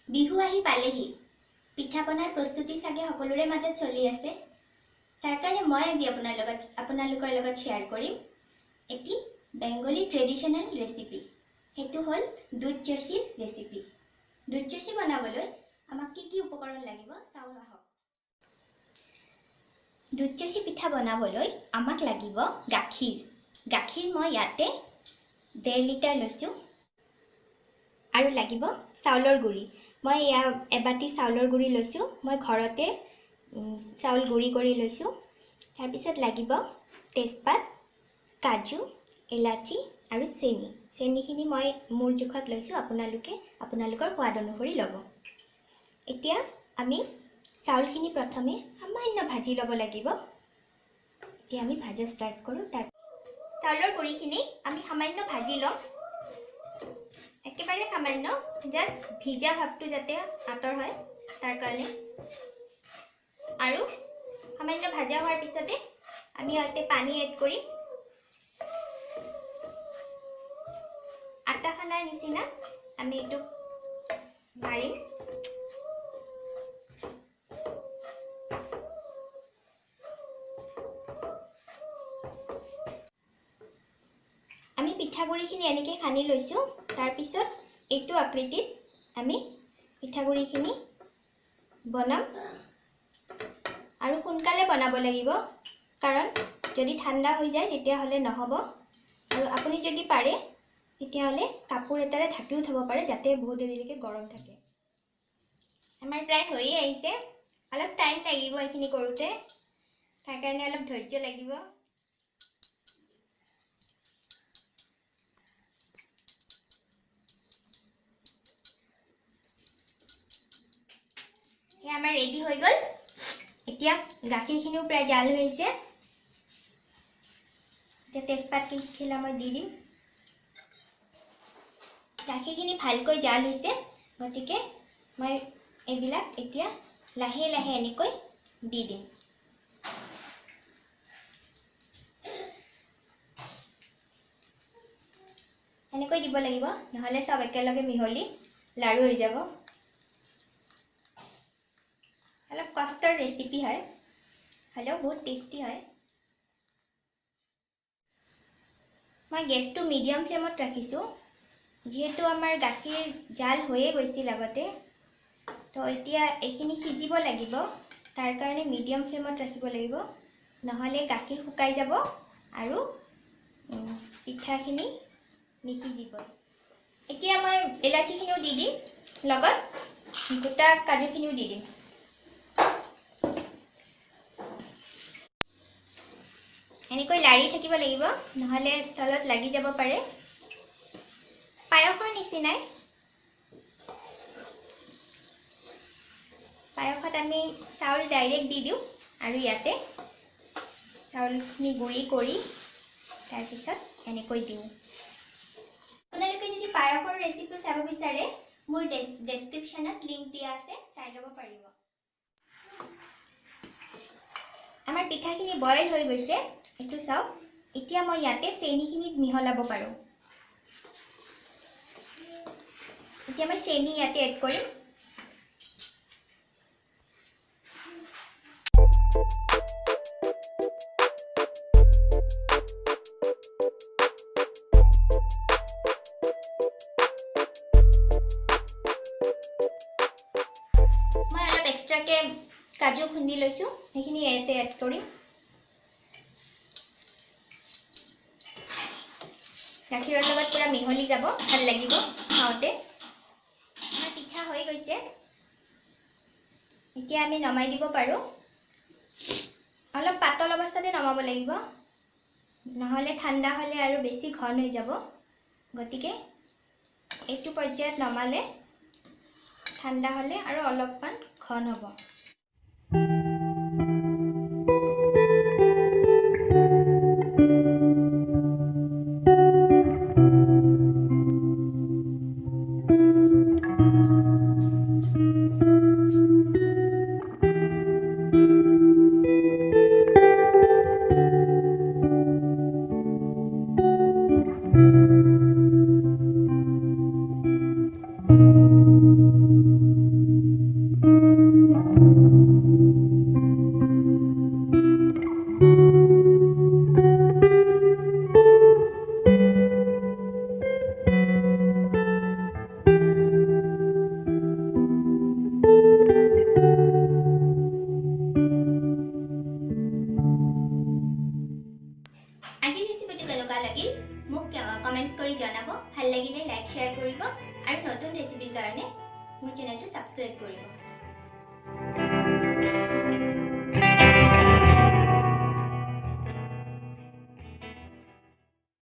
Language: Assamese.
বিহু আহি পালেহি পিঠা পনাৰ প্ৰস্তুতি চাগে সকলোৰে মাজত চলি আছে তাৰ কাৰণে মই আজি আপোনালোকৰ লগত শ্বেয়াৰ কৰিম এটি বেংগলী ট্ৰেডিশনেল ৰেচিপি হেতু হল দুধ চচিৰ ৰেচিপি দুধ চচি বনাবলৈ আমাক কি উপকৰণ লাগিব চাও আহক দুধ চচি পিঠা বনাবলৈ আমাক লাগিব গাখীৰ মই ইয়াতে 1.5 লিটাৰ লৈছো আৰু লাগিব চাউলৰ গুড়ি মই এবাটি চাউলৰ গুড়ি লৈছো মই ঘৰতে চাউল গুড়ি কৰি লৈছো তাৰ পিছত লাগিব তেজপাত কাজু ইলাচি আৰু চেনিখিনি মই মোৰ জোখত লৈছো আপোনালোকৰ সোৱাদ অনুসৰি ল'ব এতিয়া আমি চাউলখিনি প্ৰথমে সামান্য ভাজি ল'ব লাগিব এতিয়া আমি ভাজা ষ্টাৰ্ট কৰো তাৰ চাউলৰ গুড়িখিনি আমি সামান্য ভাজি লম একেবাৰে সামান্য জাস্ট ভিজা ভাবটো যাতে আতৰ হয় তাৰ কাৰণে আৰু সামান্য ভাজা হোৱাৰ পিছতে আমি ইয়াতে পানী এড কৰিম আটা খানাৰ নিচিনা আমি এটো মাৰিম আমি পিঠাগুড়িখিনি এনেকৈ খানি লৈছো তাৰ পিছত এইটো আকৃতিত আমি পিঠাগুড়িখিনি বনাম আৰু সোনকালে বনাব লাগিব কাৰণ যদি ঠাণ্ডা হৈ যায় তেতিয়া হলে নহব আৰু আপুনি যদি পাৰে তেতিয়া হলে কাপোৰ এটাৰে ঢাকিও থব পাৰে যাতে বহুত দেৰিলৈকে গৰম থাকে আমাৰ প্ৰায় হৈ আহিছে অলপ টাইম লাগিব এখিনি কৰোতে তাৰ কাৰণে অলপ ধৈৰ্য লাগিব আমাৰ ৰেডি হৈ গল এতিয়া গাখীৰখিনিও প্ৰায় জাল হৈ আহিছে এতিয়া তেজপাতখিনি মই দি দিম গাখীৰখিনি ভালকৈ জাল হৈছে গতিকে মই এইবিলাক এতিয়া লাহে লাহে এনেকৈ দি দিম এনেকৈ দিব লাগিব নহলে সব একেলগে মিহলি লাড়ু হৈ যাব অলপ কষ্টৰ ৰেচিপি হয় হলেও বহুত টেষ্টি হয় মই গেছটো মিডিয়াম ফ্লেমত ৰাখিছো যেহেতু আমাৰ গাখীৰ জাল হৈয়ে গৈছিল আগতে তো এতিয়া এখিনি সিজিব লাগিব তাৰ কাৰণে মিডিয়াম ফ্লেমত ৰাখিব লাগিব নহলে গাখীৰ শুকাই যাব আৰু পিঠাখিনি নিসিজিব এতিয়া মই ইলাচিখিনিও দি দিম লগত গোটা কাজুখিনিও দি দিম এনেকৈ লাৰি থাকিব লাগিব নহলে তলত লাগি যাব পাৰে পায়সৰ নিচিনাই পায়সত আমি চাউল ডাইৰেক্ট দি দিওঁ আৰু ইয়াতে চাউলখিনি গুড়ি কৰি তাৰ পিছত এনেকৈ দিওঁ আপোনালোকে যদি পায়সৰ ৰেচিপি চাব বিচাৰে মোৰ ডেসক্ৰিপচনত লিংক দিয়া আছে চাই ল'ব পাৰিব আমাৰ পিঠাখিনি বইল হৈ গৈছে এটো চাও এতিয়া মই ইয়াতে চেনিখিনি মিহলাব পাৰো এতিয়া মই চেনি ইয়াতে এড কৰিম মই অলপ এক্সট্ৰাকে কাজু খুন্দি লৈছো সেইখিনি ইয়াতে এড কৰিম গাখীৰৰ লগত পুৰা মিহলি যাব ভাল লাগিব খাওঁতে আমাৰ পিঠা হৈ গৈছে এতিয়া আমি নমাই দিব পাৰো অলপ পাতল অৱস্থাতে নমাব লাগিব নহলে ঠাণ্ডা হলে আৰু বেছি ঘন হৈ যাব গতিকে এইটো পৰ্যায়ত নমালে ঠাণ্ডা হলে আৰু অলপমান ঘন হ'ব জনাব ভাল লাগিলে লাইক শ্বেয়াৰ কৰিব আৰু নতুন ৰেচিপিৰ কাৰণে মোৰ চেনেলটো সাবস্ক্ৰাইব কৰিব